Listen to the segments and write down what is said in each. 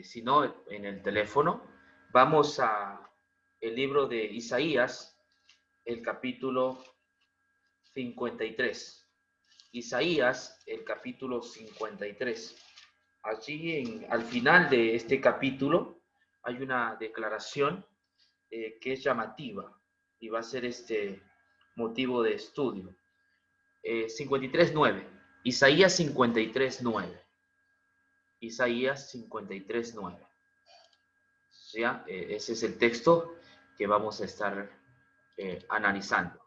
si no, en el teléfono, vamos a el libro de Isaías, el capítulo 53. Isaías, el capítulo 53. Allí, al final de este capítulo, hay una declaración que es llamativa y va a ser motivo de estudio. 53.9. Isaías 53.9. Isaías 53.9. ¿Ya? Ese es el texto que vamos a estar analizando.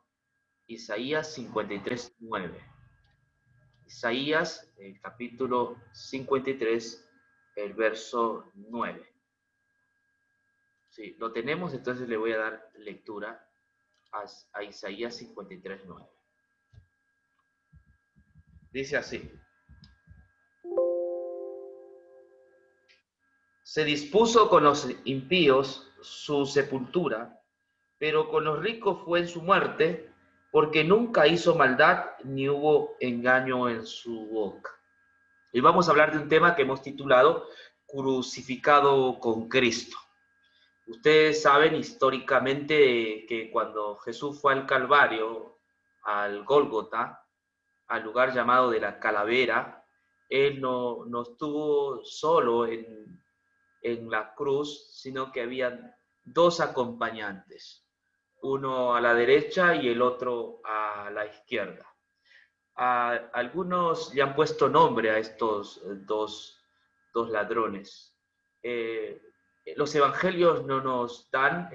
Isaías 53.9. Isaías, el capítulo 53, el verso 9. Sí, lo tenemos, entonces le voy a dar lectura a Isaías 53.9. Dice así: se dispuso con los impíos su sepultura, pero con los ricos fue en su muerte, porque nunca hizo maldad ni hubo engaño en su boca. Y vamos a hablar de un tema que hemos titulado Crucificado con Cristo. Ustedes saben históricamente que cuando Jesús fue al Calvario, al Gólgota, al lugar llamado de la Calavera, Él no estuvo solo en la cruz, sino que había dos acompañantes, uno a la derecha y el otro a la izquierda. Algunos le han puesto nombre a estos dos ladrones. Los evangelios no nos dan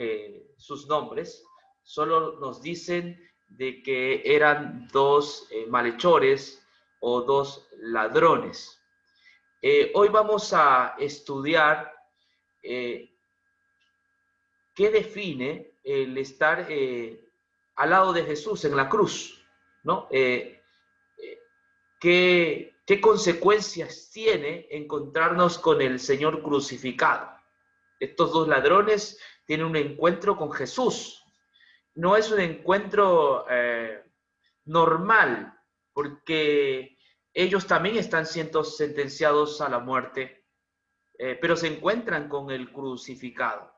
sus nombres, solo nos dicen de que eran dos malhechores o dos ladrones. Hoy vamos a estudiar qué define el estar al lado de Jesús en la cruz, ¿no? ¿Qué consecuencias tiene encontrarnos con el Señor crucificado? Estos dos ladrones tienen un encuentro con Jesús. No es un encuentro normal, porque ellos también están siendo sentenciados a la muerte, pero se encuentran con el crucificado.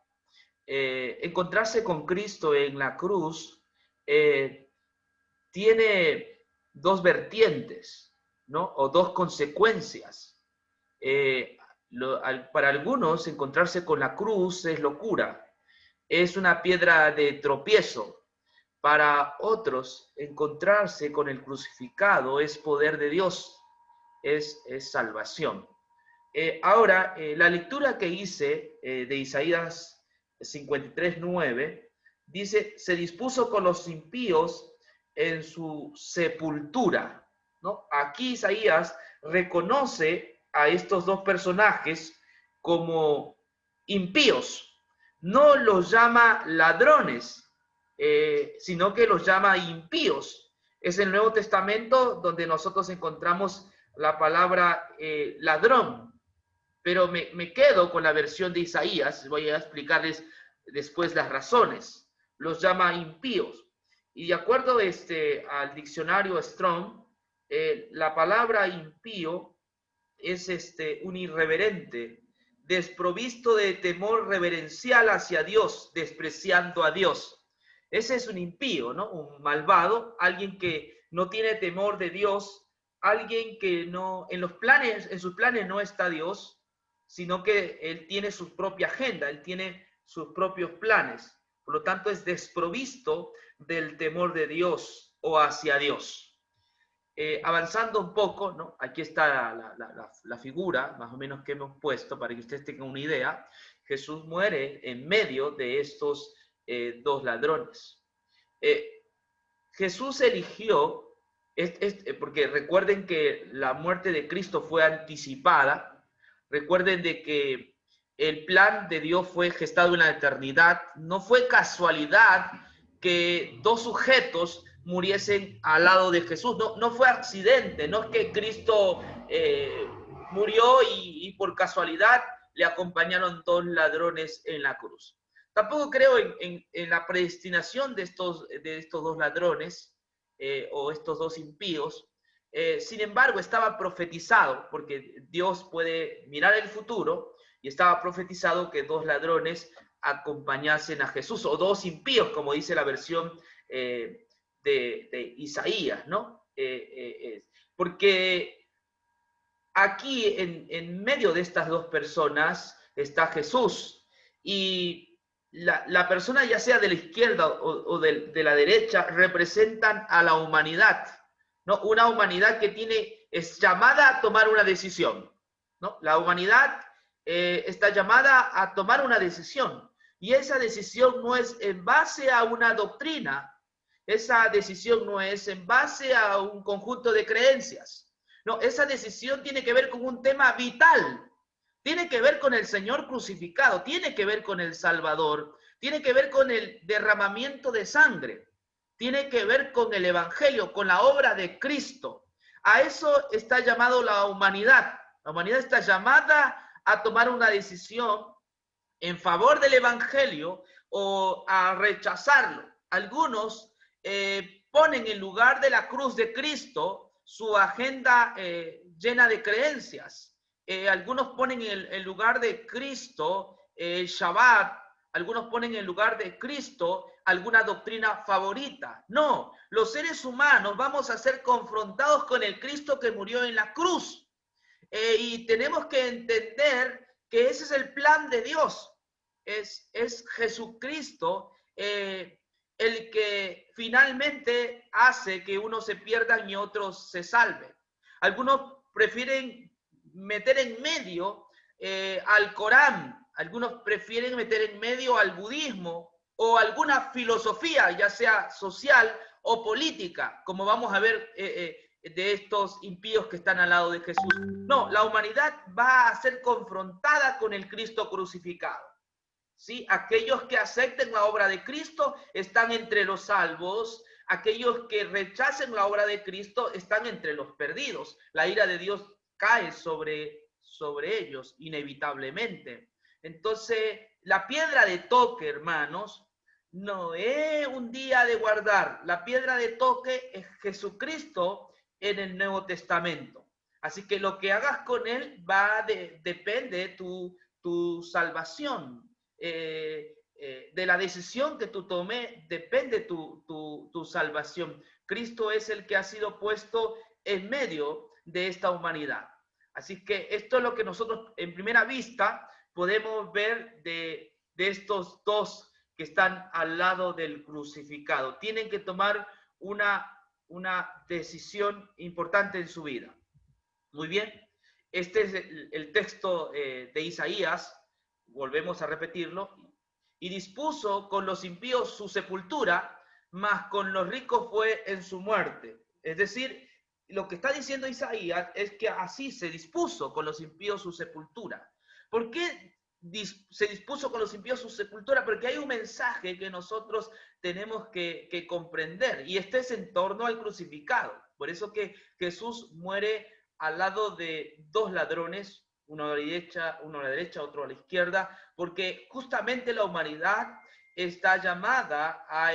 Encontrarse con Cristo en la cruz tiene dos vertientes, ¿no? O dos consecuencias. Para algunos, encontrarse con la cruz es locura, es una piedra de tropiezo. Para otros, encontrarse con el crucificado es poder de Dios, es salvación. Ahora, la lectura que hice de Isaías 53.9 dice: se dispuso con los impíos en su sepultura, ¿no? Aquí Isaías reconoce a estos dos personajes como impíos. No los llama ladrones, sino que los llama impíos. Es el Nuevo Testamento donde nosotros encontramos la palabra ladrón. Pero me quedo con la versión de Isaías. Voy a explicarles después las razones. Los llama impíos. Y de acuerdo al diccionario Strong, la palabra impío es un irreverente, desprovisto de temor reverencial hacia Dios, despreciando a Dios. Ese es un impío, ¿no? Un malvado, alguien que no tiene temor de Dios, alguien que no, en sus planes no está Dios, sino que él tiene su propia agenda, él tiene sus propios planes. Por lo tanto, es desprovisto del temor de Dios o hacia Dios. Avanzando un poco, ¿no? Aquí está la figura, más o menos, que hemos puesto para que ustedes tengan una idea. Jesús muere en medio de estos dos ladrones. Jesús eligió, porque recuerden que la muerte de Cristo fue anticipada. Recuerden de que el plan de Dios fue gestado en la eternidad. No fue casualidad que dos sujetos muriesen al lado de Jesús. No fue accidente. No es que Cristo murió y por casualidad le acompañaron dos ladrones en la cruz. Tampoco creo en la predestinación de estos dos ladrones o estos dos impíos. Sin embargo, estaba profetizado, porque Dios puede mirar el futuro Y estaba profetizado que 2 ladrones acompañasen a Jesús, o 2 impíos, como dice la versión de Isaías, ¿no? Porque aquí en medio de estas 2 personas está Jesús, y la persona, ya sea de la izquierda o de la derecha, representan a la humanidad, ¿no? Una humanidad que es llamada a tomar una decisión, ¿no? La humanidad está llamada a tomar una decisión, y esa decisión no es en base a una doctrina, esa decisión no es en base a un conjunto de creencias. No, esa decisión tiene que ver con un tema vital, tiene que ver con el Señor crucificado, tiene que ver con el Salvador, tiene que ver con el derramamiento de sangre, tiene que ver con el Evangelio, con la obra de Cristo. A eso está llamado la humanidad. La humanidad está llamada a tomar una decisión en favor del Evangelio o a rechazarlo. Algunos ponen en lugar de la cruz de Cristo su agenda llena de creencias. Algunos ponen en lugar de Cristo el Shabbat, algunos ponen en lugar de Cristo alguna doctrina favorita. No, los seres humanos vamos a ser confrontados con el Cristo que murió en la cruz. Y tenemos que entender que ese es el plan de Dios. Es Jesucristo el que finalmente hace que unos se pierdan y otros se salven. Algunos prefieren meter en medio al Corán, algunos prefieren meter en medio al budismo o alguna filosofía, ya sea social o política, como vamos a ver de estos impíos que están al lado de Jesús. No, la humanidad va a ser confrontada con el Cristo crucificado. ¿Sí? Aquellos que acepten la obra de Cristo están entre los salvos, aquellos que rechacen la obra de Cristo están entre los perdidos. La ira de Dios cae sobre ellos inevitablemente. Entonces, la piedra de toque, hermanos, no es un día de guardar. La piedra de toque es Jesucristo en el Nuevo Testamento. Así que lo que hagas con él depende de tu salvación. De la decisión que tú tomes depende tu salvación. Cristo es el que ha sido puesto en medio de esta humanidad. Así que esto es lo que nosotros en primera vista podemos ver de estos 2 que están al lado del crucificado. Tienen que tomar una decisión importante en su vida. Muy bien, este es el texto de Isaías. Volvemos a repetirlo. Y dispuso con los impíos su sepultura, mas con los ricos fue en su muerte. Es decir, lo que está diciendo Isaías es que así se dispuso con los impíos su sepultura. ¿Por qué se dispuso con los impíos su sepultura? Porque hay un mensaje que nosotros tenemos que comprender, y este es en torno al crucificado. Por eso que Jesús muere al lado de 2 ladrones, uno a la derecha, otro a la izquierda, porque justamente la humanidad está llamada a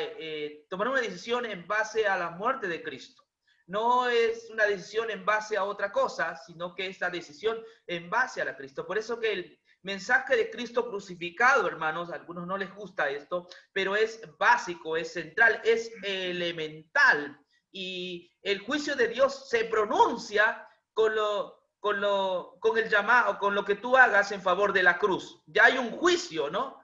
tomar una decisión en base a la muerte de Cristo. No es una decisión en base a otra cosa, sino que es la decisión en base a la Cristo. Por eso que el mensaje de Cristo crucificado, hermanos, a algunos no les gusta esto, pero es básico, es central, es elemental. Y el juicio de Dios se pronuncia con el llamado, con lo que tú hagas en favor de la cruz. Ya hay un juicio, ¿no?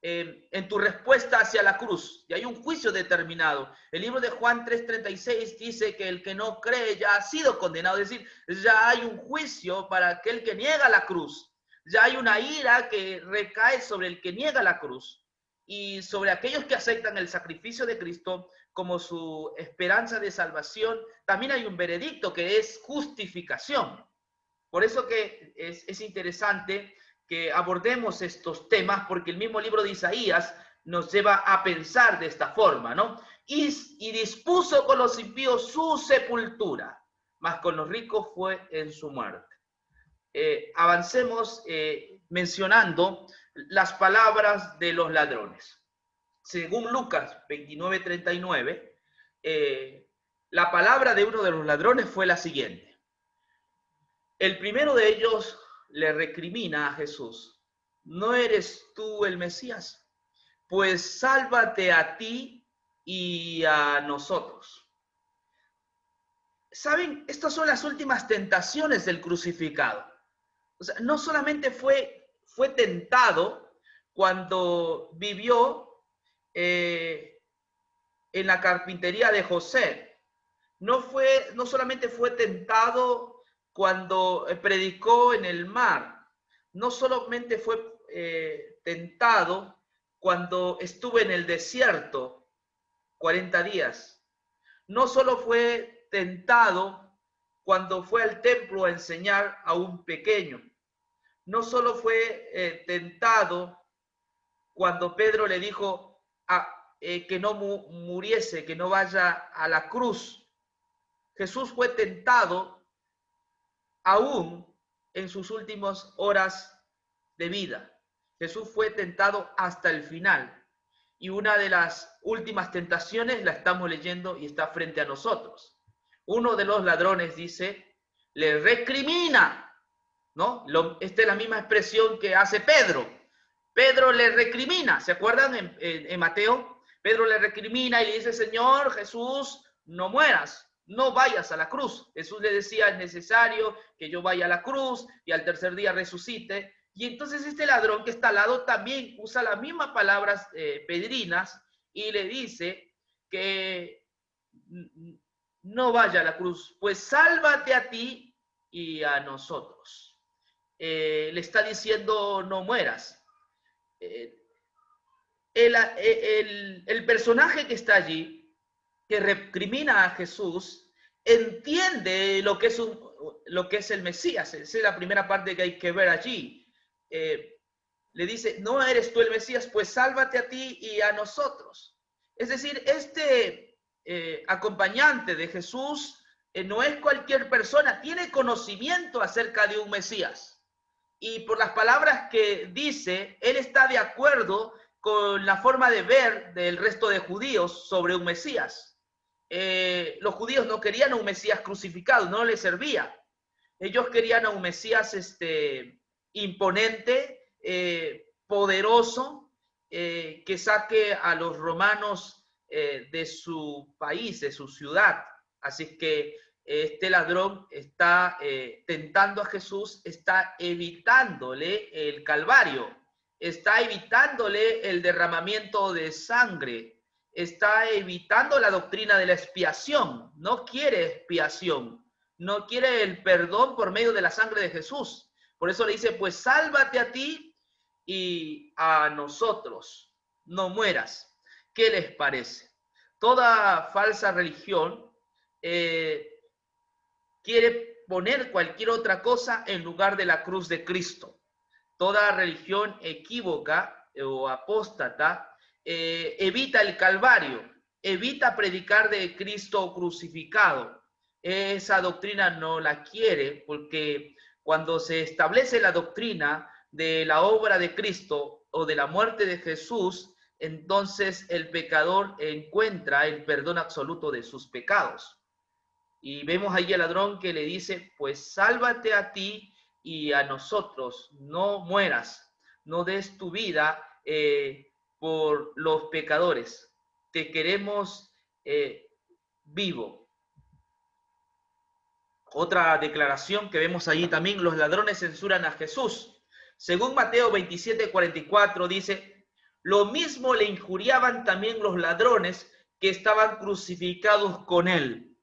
En tu respuesta hacia la cruz. Ya hay un juicio determinado. El libro de Juan 3:36 dice que el que no cree ya ha sido condenado. Es decir, ya hay un juicio para aquel que niega la cruz. Ya hay una ira que recae sobre el que niega la cruz. Y sobre aquellos que aceptan el sacrificio de Cristo como su esperanza de salvación, también hay un veredicto que es justificación. Por eso que es interesante que abordemos estos temas, porque el mismo libro de Isaías nos lleva a pensar de esta forma, ¿no? Y dispuso con los impíos su sepultura, mas con los ricos fue en su muerte. Avancemos mencionando las palabras de los ladrones. Según Lucas 29:39, la palabra de uno de los ladrones fue la siguiente. El primero de ellos le recrimina a Jesús: ¿no eres tú el Mesías? Pues sálvate a ti y a nosotros. ¿Saben? Estas son las últimas tentaciones del crucificado. O sea, no solamente fue tentado cuando vivió en la carpintería de José. No solamente fue tentado cuando predicó en el mar. No solamente fue tentado cuando estuvo en el desierto 40 días. No solo fue tentado cuando fue al templo a enseñar a un pequeño. No solo fue tentado cuando Pedro le dijo que no muriese, que no vaya a la cruz. Jesús fue tentado aún en sus últimas horas de vida. Jesús fue tentado hasta el final. Y una de las últimas tentaciones la estamos leyendo y está frente a nosotros. Uno de los ladrones dice, le recrimina, ¿no? Esta es la misma expresión que hace Pedro. Pedro le recrimina, ¿se acuerdan en Mateo? Pedro le recrimina y le dice, Señor Jesús, no mueras, no vayas a la cruz. Jesús le decía, es necesario que yo vaya a la cruz y al tercer día resucite. Y entonces este ladrón que está al lado también usa las mismas palabras pedrinas y le dice que no vaya a la cruz, pues sálvate a ti y a nosotros. Le está diciendo no mueras. El personaje que está allí, que recrimina a Jesús, entiende lo que es el Mesías. Esa es la primera parte que hay que ver allí. Le dice, no eres tú el Mesías, pues sálvate a ti y a nosotros. Es decir, este acompañante de Jesús no es cualquier persona, tiene conocimiento acerca de un Mesías. Y por las palabras que dice, él está de acuerdo con la forma de ver del resto de judíos sobre un Mesías. Los judíos no querían a un Mesías crucificado, no les servía. Ellos querían a un Mesías imponente, poderoso, que saque a los romanos de su país, de su ciudad. Así que este ladrón está tentando a Jesús, está evitándole el calvario, está evitándole el derramamiento de sangre, está evitando la doctrina de la expiación, no quiere expiación, no quiere el perdón por medio de la sangre de Jesús. Por eso le dice, pues sálvate a ti y a nosotros, no mueras. ¿Qué les parece? Toda falsa religión quiere poner cualquier otra cosa en lugar de la cruz de Cristo. Toda religión equívoca o apóstata evita el Calvario, evita predicar de Cristo crucificado. Esa doctrina no la quiere porque cuando se establece la doctrina de la obra de Cristo o de la muerte de Jesús, entonces el pecador encuentra el perdón absoluto de sus pecados. Y vemos ahí al ladrón que le dice, pues sálvate a ti y a nosotros, no mueras, no des tu vida por los pecadores, te queremos vivo. Otra declaración que vemos allí también, los ladrones censuran a Jesús. Según Mateo 27:44 dice, lo mismo le injuriaban también los ladrones que estaban crucificados con él.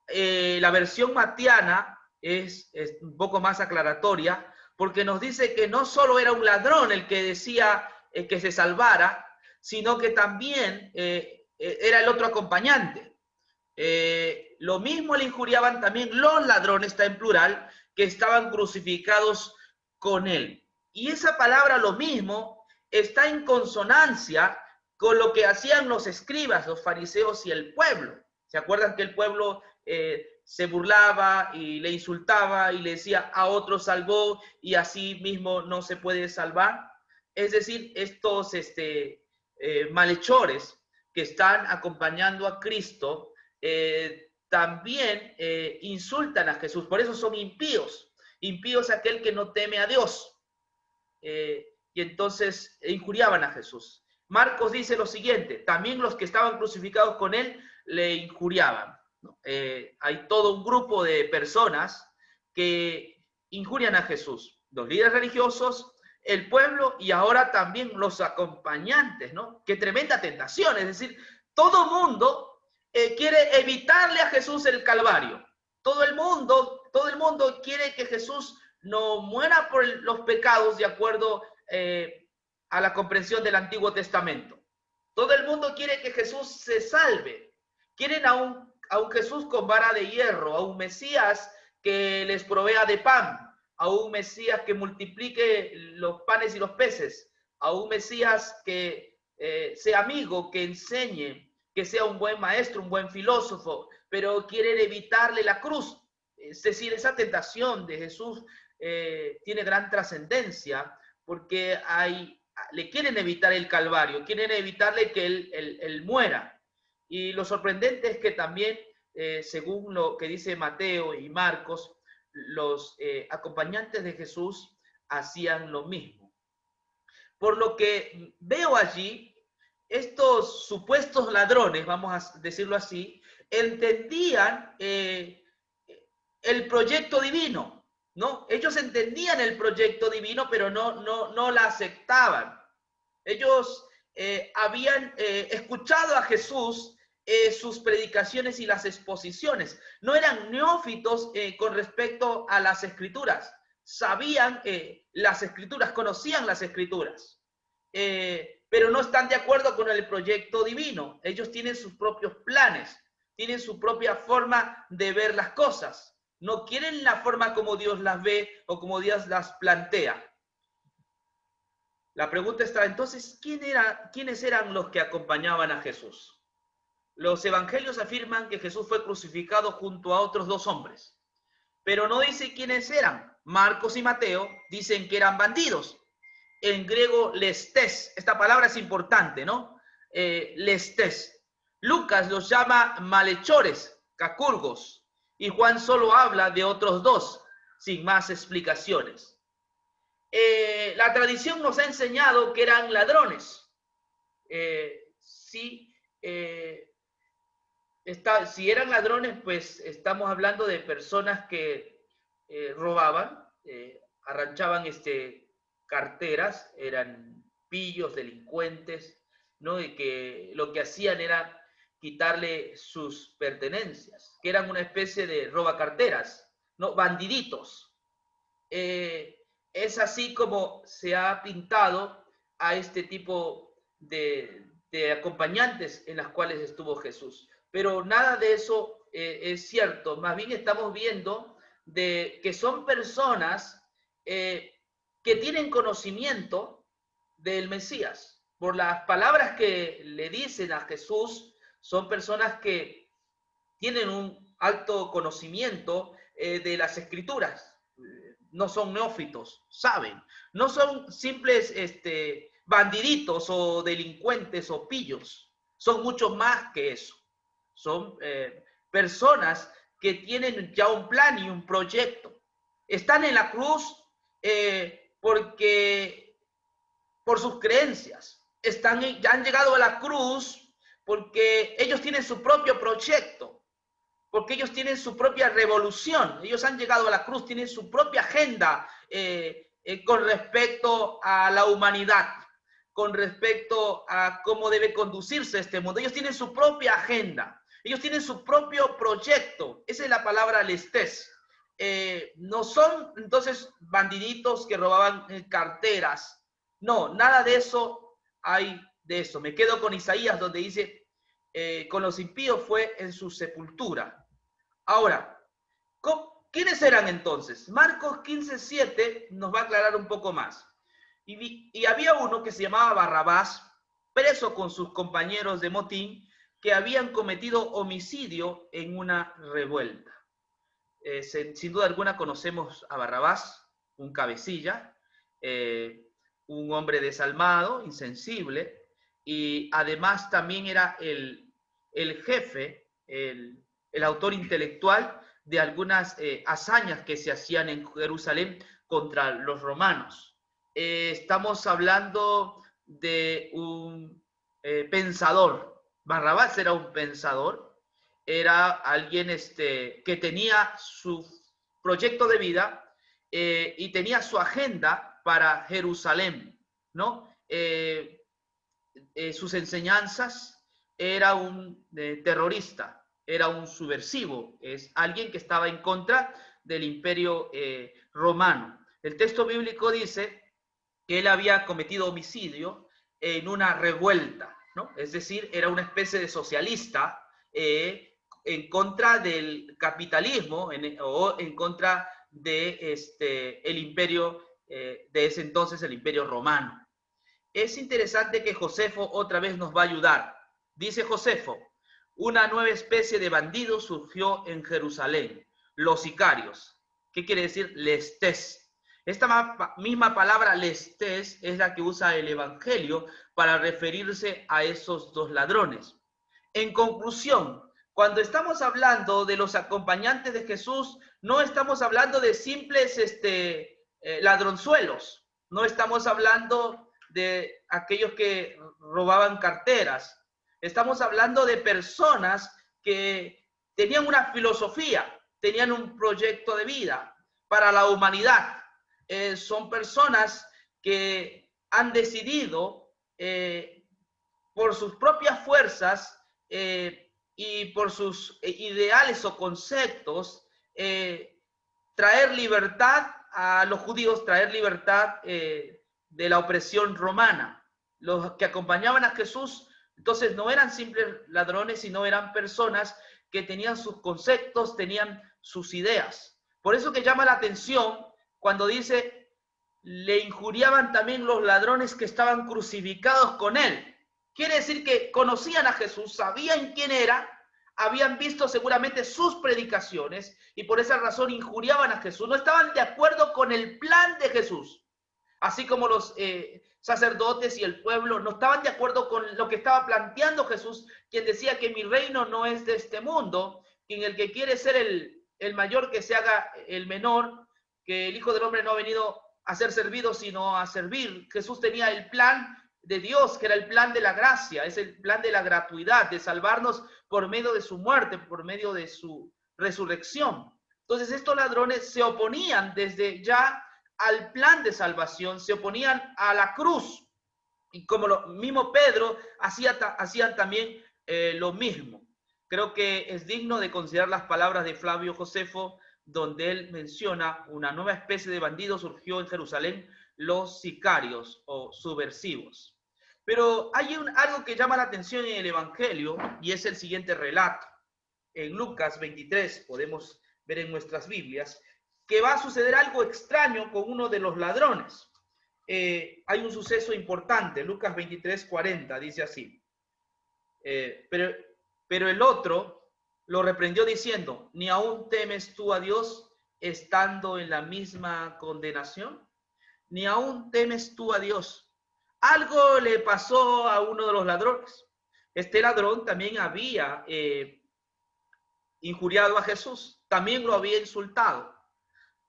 La versión matiana es un poco más aclaratoria, porque nos dice que no solo era un ladrón el que decía que se salvara, sino que también era el otro acompañante. Lo mismo le injuriaban también los ladrones, está en plural, que estaban crucificados con él. Y esa palabra, lo mismo, está en consonancia con lo que hacían los escribas, los fariseos y el pueblo. ¿Se acuerdan que el pueblo se burlaba y le insultaba y le decía a otro salvó y así mismo no se puede salvar? Es decir, estos malhechores que están acompañando a Cristo también insultan a Jesús, por eso son impíos. Impío es aquel que no teme a Dios. Y entonces injuriaban a Jesús. Marcos dice lo siguiente, también los que estaban crucificados con él le injuriaban. Hay todo un grupo de personas que injurian a Jesús, los líderes religiosos, el pueblo y ahora también los acompañantes, ¿no? Qué tremenda tentación, es decir, todo mundo quiere evitarle a Jesús el Calvario. Todo el mundo quiere que Jesús no muera por los pecados de acuerdo a la comprensión del Antiguo Testamento. Todo el mundo quiere que Jesús se salve. Quieren a un Jesús con vara de hierro, a un Mesías que les provea de pan, a un Mesías que multiplique los panes y los peces, a un Mesías que sea amigo, que enseñe, que sea un buen maestro, un buen filósofo, pero quieren evitarle la cruz. Es decir, esa tentación de Jesús tiene gran trascendencia porque le quieren evitar el Calvario, quieren evitarle que él muera. Y lo sorprendente es que también, según lo que dice Mateo y Marcos, los acompañantes de Jesús hacían lo mismo. Por lo que veo allí, estos supuestos ladrones, vamos a decirlo así, entendían el proyecto divino, ¿no? Ellos entendían el proyecto divino, pero no la aceptaban. Ellos habían escuchado a Jesús sus predicaciones y las exposiciones. No eran neófitos con respecto a las escrituras. Sabían las escrituras, conocían las escrituras, pero no están de acuerdo con el proyecto divino. Ellos tienen sus propios planes, tienen su propia forma de ver las cosas. No quieren la forma como Dios las ve o como Dios las plantea. La pregunta está, entonces, ¿quiénes eran los que acompañaban a Jesús? Los evangelios afirman que Jesús fue crucificado junto a otros dos hombres, pero no dice quiénes eran. Marcos y Mateo dicen que eran bandidos. En griego, lestes. Esta palabra es importante, ¿no? Lestes. Lucas los llama malhechores, cacurgos. Y Juan solo habla de otros dos, sin más explicaciones. La tradición nos ha enseñado que eran ladrones. Si eran ladrones, pues estamos hablando de personas que robaban, arranchaban carteras, eran pillos, delincuentes, ¿no? Y que lo que hacían era quitarle sus pertenencias, que eran una especie de robacarteras, ¿no? Bandiditos. Es así como se ha pintado a este tipo de acompañantes en las cuales estuvo Jesús. Pero nada de eso es cierto. Más bien estamos viendo que son personas que tienen conocimiento del Mesías. Por las palabras que le dicen a Jesús, son personas que tienen un alto conocimiento de las Escrituras. No son neófitos, saben. No son simples bandiditos o delincuentes o pillos. Son mucho más que eso. Son personas que tienen ya un plan y un proyecto. Están en la cruz por sus creencias. Ya han llegado a la cruz porque ellos tienen su propio proyecto, porque ellos tienen su propia revolución. Ellos han llegado a la cruz, tienen su propia agenda con respecto a la humanidad, con respecto a cómo debe conducirse este mundo. Ellos tienen su propia agenda. Ellos tienen su propio proyecto. Esa es la palabra lestes. No son entonces bandiditos que robaban carteras. No, nada de eso hay de eso. Me quedo con Isaías donde dice, con los impíos fue en su sepultura. Ahora, ¿quiénes eran entonces? Marcos 15:7 nos va a aclarar un poco más. Y había uno que se llamaba Barrabás, preso con sus compañeros de motín, que habían cometido homicidio en una revuelta. Sin duda alguna conocemos a Barrabás, un cabecilla, un hombre desalmado, insensible, y además también era el jefe, el autor intelectual de algunas hazañas que se hacían en Jerusalén contra los romanos. Estamos hablando de un pensador. Barrabás era un pensador, era alguien que tenía su proyecto de vida y tenía su agenda para Jerusalén, ¿no? Sus enseñanzas, era un terrorista, era un subversivo, es alguien que estaba en contra del imperio romano. El texto bíblico dice que él había cometido homicidio en una revuelta, ¿no? Es decir, era una especie de socialista en contra del capitalismo o en contra de el imperio de ese entonces, el imperio romano. Es interesante que Josefo otra vez nos va a ayudar. Dice Josefo, una nueva especie de bandido surgió en Jerusalén, los sicarios. ¿Qué quiere decir? Lestés. Esta misma palabra lestés es la que usa el Evangelio para referirse a esos dos ladrones. En conclusión, cuando estamos hablando de los acompañantes de Jesús, no estamos hablando de simples ladronzuelos, no estamos hablando de aquellos que robaban carteras. Estamos hablando de personas que tenían una filosofía, tenían un proyecto de vida para la humanidad. Son personas que han decidido por sus propias fuerzas y por sus ideales o conceptos traer libertad a los judíos, traer libertad de la opresión romana. Los que acompañaban a Jesús, entonces no eran simples ladrones, sino eran personas que tenían sus conceptos, tenían sus ideas. Por eso que llama la atención cuando dice, le injuriaban también los ladrones que estaban crucificados con él. Quiere decir que conocían a Jesús, sabían quién era, habían visto seguramente sus predicaciones y por esa razón injuriaban a Jesús. No estaban de acuerdo con el plan de Jesús. Así como los sacerdotes y el pueblo no estaban de acuerdo con lo que estaba planteando Jesús, quien decía que mi reino no es de este mundo, quien el que quiere ser el mayor que se haga el menor, que el Hijo del Hombre no ha venido a ser servido sino a servir. Jesús tenía el plan de Dios, que era el plan de la gracia, es el plan de la gratuidad, de salvarnos por medio de su muerte, por medio de su resurrección. Entonces estos ladrones se oponían desde ya al plan de salvación, se oponían a la cruz. Y como lo mismo Pedro, hacían también lo mismo. Creo que es digno de considerar las palabras de Flavio Josefo, donde él menciona una nueva especie de bandido surgió en Jerusalén, los sicarios o subversivos. Pero hay algo que llama la atención en el Evangelio y es el siguiente relato. En Lucas 23 podemos ver en nuestras Biblias que va a suceder algo extraño con uno de los ladrones. Hay un suceso importante, Lucas 23:40, dice así. Pero el otro lo reprendió diciendo, ¿ni aún temes tú a Dios estando en la misma condenación? ¿Ni aún temes tú a Dios? Algo le pasó a uno de los ladrones. Este ladrón también había injuriado a Jesús, también lo había insultado.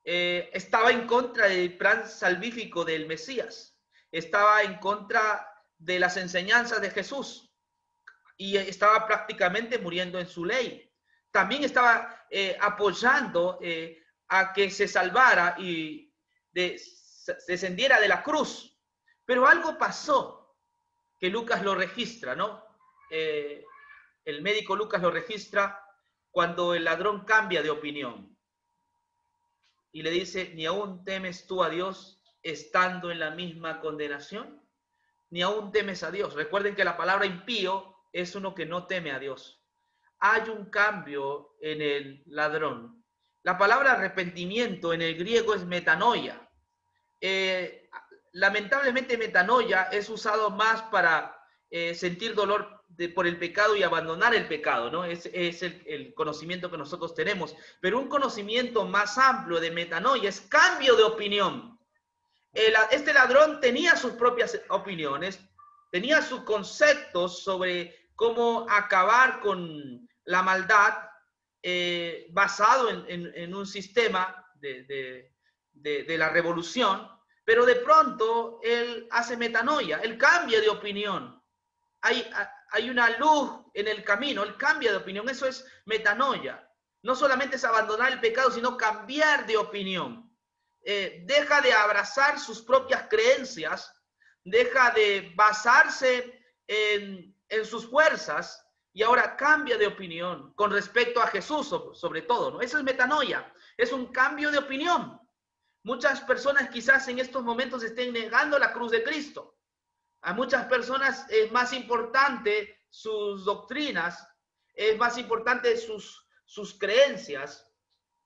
Estaba en contra del plan salvífico del Mesías, estaba en contra de las enseñanzas de Jesús y estaba prácticamente muriendo en su ley. También estaba apoyando a que se salvara y descendiera de la cruz. Pero algo pasó que Lucas lo registra, ¿no? El médico Lucas lo registra cuando el ladrón cambia de opinión y le dice, ¿ni aún temes tú a Dios estando en la misma condenación? ¿Ni aún temes a Dios? Recuerden que la palabra impío es uno que no teme a Dios. Hay un cambio en el ladrón. La palabra arrepentimiento en el griego es metanoia. Lamentablemente metanoia es usado más para sentir dolor por el pecado y abandonar el pecado, ¿no? Es el conocimiento que nosotros tenemos. Pero un conocimiento más amplio de metanoia es cambio de opinión. Este ladrón tenía sus propias opiniones, tenía sus conceptos sobre cómo acabar con la maldad, basado en un sistema de la revolución, pero de pronto él hace metanoia, él cambia de opinión. Hay una luz en el camino, él cambia de opinión, eso es metanoia. No solamente es abandonar el pecado, sino cambiar de opinión. Deja de abrazar sus propias creencias, deja de basarse en sus fuerzas y ahora cambia de opinión con respecto a Jesús, sobre todo, ¿no? Eso es metanoia, es un cambio de opinión. Muchas personas quizás en estos momentos estén negando la cruz de Cristo. A muchas personas es más importante sus doctrinas, es más importante sus creencias,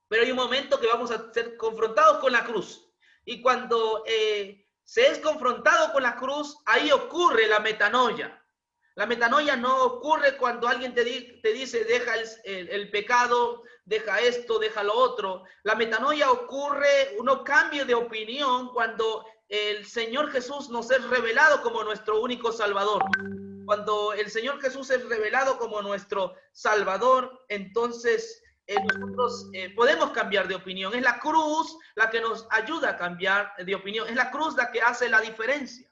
pero hay un momento que vamos a ser confrontados con la cruz. Y cuando se es confrontado con la cruz, ahí ocurre la metanoia. La metanoia no ocurre cuando alguien te dice, deja el pecado, deja esto, deja lo otro. La metanoia ocurre, uno cambia de opinión cuando el Señor Jesús nos es revelado como nuestro único Salvador. Cuando el Señor Jesús es revelado como nuestro Salvador, entonces nosotros podemos cambiar de opinión. Es la cruz la que nos ayuda a cambiar de opinión. Es la cruz la que hace la diferencia.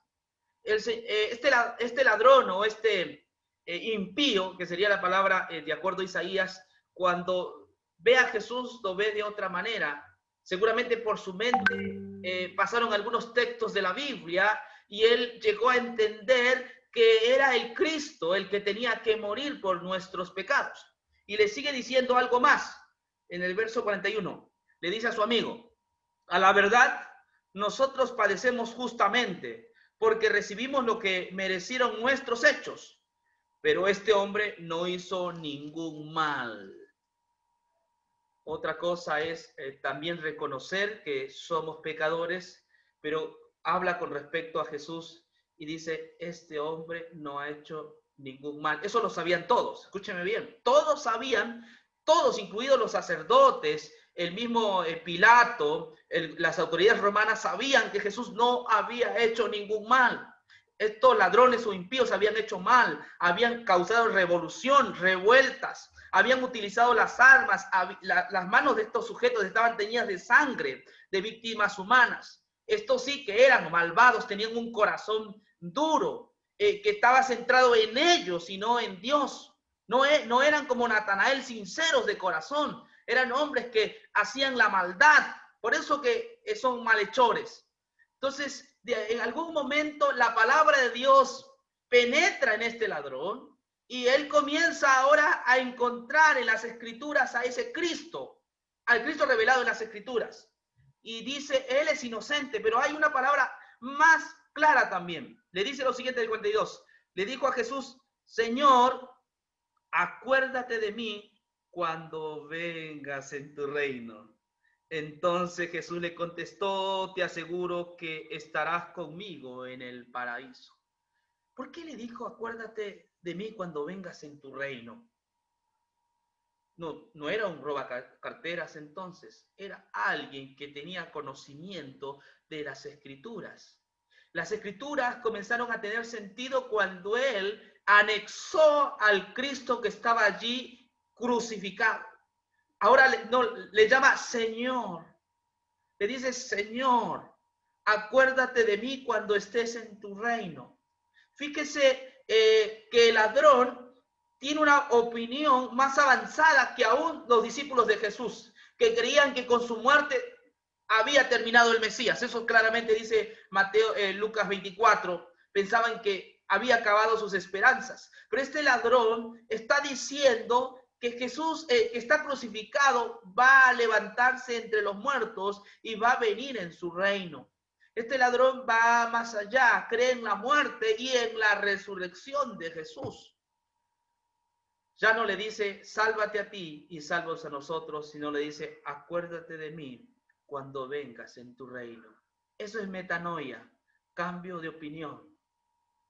Este ladrón o este impío, que sería la palabra de acuerdo a Isaías, cuando ve a Jesús lo ve de otra manera. Seguramente por su mente pasaron algunos textos de la Biblia y él llegó a entender que era el Cristo el que tenía que morir por nuestros pecados. Y le sigue diciendo algo más en el verso 41. Le dice a su amigo, a la verdad, nosotros padecemos justamente porque recibimos lo que merecieron nuestros hechos, pero este hombre no hizo ningún mal. Otra cosa es también reconocer que somos pecadores, pero habla con respecto a Jesús y dice, este hombre no ha hecho ningún mal. Eso lo sabían todos, escúcheme bien, todos sabían, todos, incluidos los sacerdotes, el mismo Pilato, las autoridades romanas sabían que Jesús no había hecho ningún mal. Estos ladrones o impíos habían hecho mal, habían causado revolución, revueltas, habían utilizado las armas, las manos de estos sujetos estaban teñidas de sangre de víctimas humanas. Estos sí que eran malvados, tenían un corazón duro, que estaba centrado en ellos y no en Dios. No eran como Natanael, sinceros de corazón, eran hombres que hacían la maldad, por eso que son malhechores. Entonces, en algún momento la palabra de Dios penetra en este ladrón y él comienza ahora a encontrar en las escrituras a ese Cristo, al Cristo revelado en las escrituras. Y dice, él es inocente, pero hay una palabra más clara también. Le dice lo siguiente del 42. Le dijo a Jesús, Señor, acuérdate de mí cuando vengas en tu reino. Entonces Jesús le contestó, te aseguro que estarás conmigo en el paraíso. ¿Por qué le dijo, acuérdate de mí cuando vengas en tu reino? No era un robacarteras entonces, era alguien que tenía conocimiento de las escrituras. Las escrituras comenzaron a tener sentido cuando él anexó al Cristo que estaba allí crucificado. Ahora le llama Señor. Le dice, Señor, acuérdate de mí cuando estés en tu reino. Fíjese que el ladrón tiene una opinión más avanzada que aún los discípulos de Jesús, que creían que con su muerte había terminado el Mesías. Eso claramente dice Lucas 24. Pensaban que había acabado sus esperanzas. Pero este ladrón está diciendo que Jesús, que está crucificado, va a levantarse entre los muertos y va a venir en su reino. Este ladrón va más allá, cree en la muerte y en la resurrección de Jesús. Ya no le dice, sálvate a ti y sálvanos a nosotros, sino le dice, acuérdate de mí cuando vengas en tu reino. Eso es metanoia, cambio de opinión.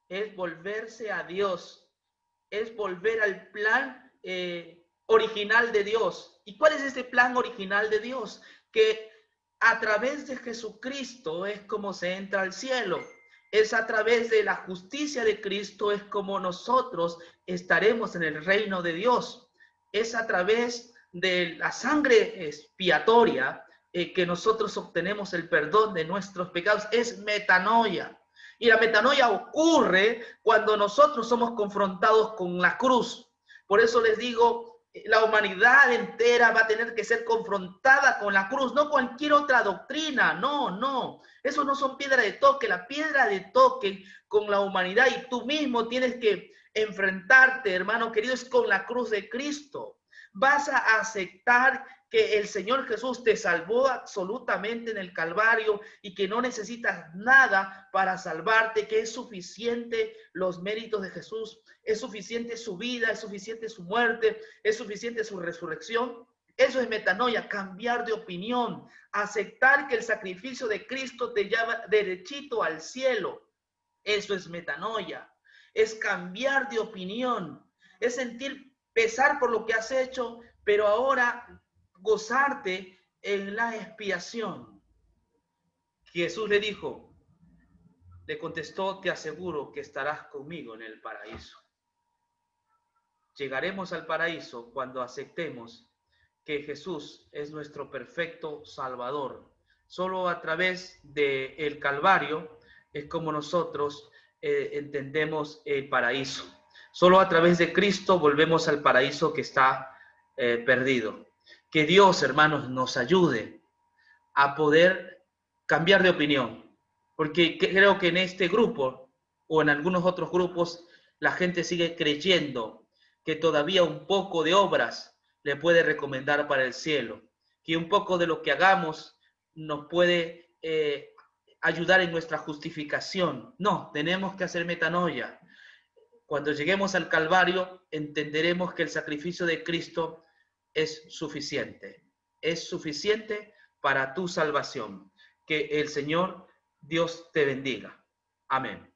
Es volverse a Dios, es volver al plan original de Dios. ¿Y cuál es ese plan original de Dios? Que a través de Jesucristo es como se entra al cielo. Es a través de la justicia de Cristo es como nosotros estaremos en el reino de Dios. Es a través de la sangre expiatoria que nosotros obtenemos el perdón de nuestros pecados, es metanoia. Y la metanoia ocurre cuando nosotros somos confrontados con la cruz. Por eso les digo, la humanidad entera va a tener que ser confrontada con la cruz, no cualquier otra doctrina, no. Eso no son piedras de toque. La piedra de toque con la humanidad, y tú mismo tienes que enfrentarte, hermano querido, es con la cruz de Cristo. Vas a aceptar que el Señor Jesús te salvó absolutamente en el Calvario y que no necesitas nada para salvarte, que es suficiente los méritos de Jesús, es suficiente su vida, es suficiente su muerte, es suficiente su resurrección. Eso es metanoia, cambiar de opinión, aceptar que el sacrificio de Cristo te lleva derechito al cielo. Eso es metanoia, es cambiar de opinión, es sentir pesar por lo que has hecho, pero ahora gozarte en la expiación. Jesús le dijo, le contestó, te aseguro que estarás conmigo en el paraíso. Llegaremos al paraíso cuando aceptemos que Jesús es nuestro perfecto Salvador. Solo a través del Calvario es como nosotros entendemos el paraíso. Solo a través de Cristo volvemos al paraíso que está perdido. Que Dios, hermanos, nos ayude a poder cambiar de opinión, porque creo que en este grupo o en algunos otros grupos la gente sigue creyendo que todavía un poco de obras le puede recomendar para el cielo, que un poco de lo que hagamos nos puede ayudar en nuestra justificación. No, tenemos que hacer metanoia. Cuando lleguemos al Calvario, entenderemos que el sacrificio de Cristo es suficiente para tu salvación. Que el Señor Dios te bendiga. Amén.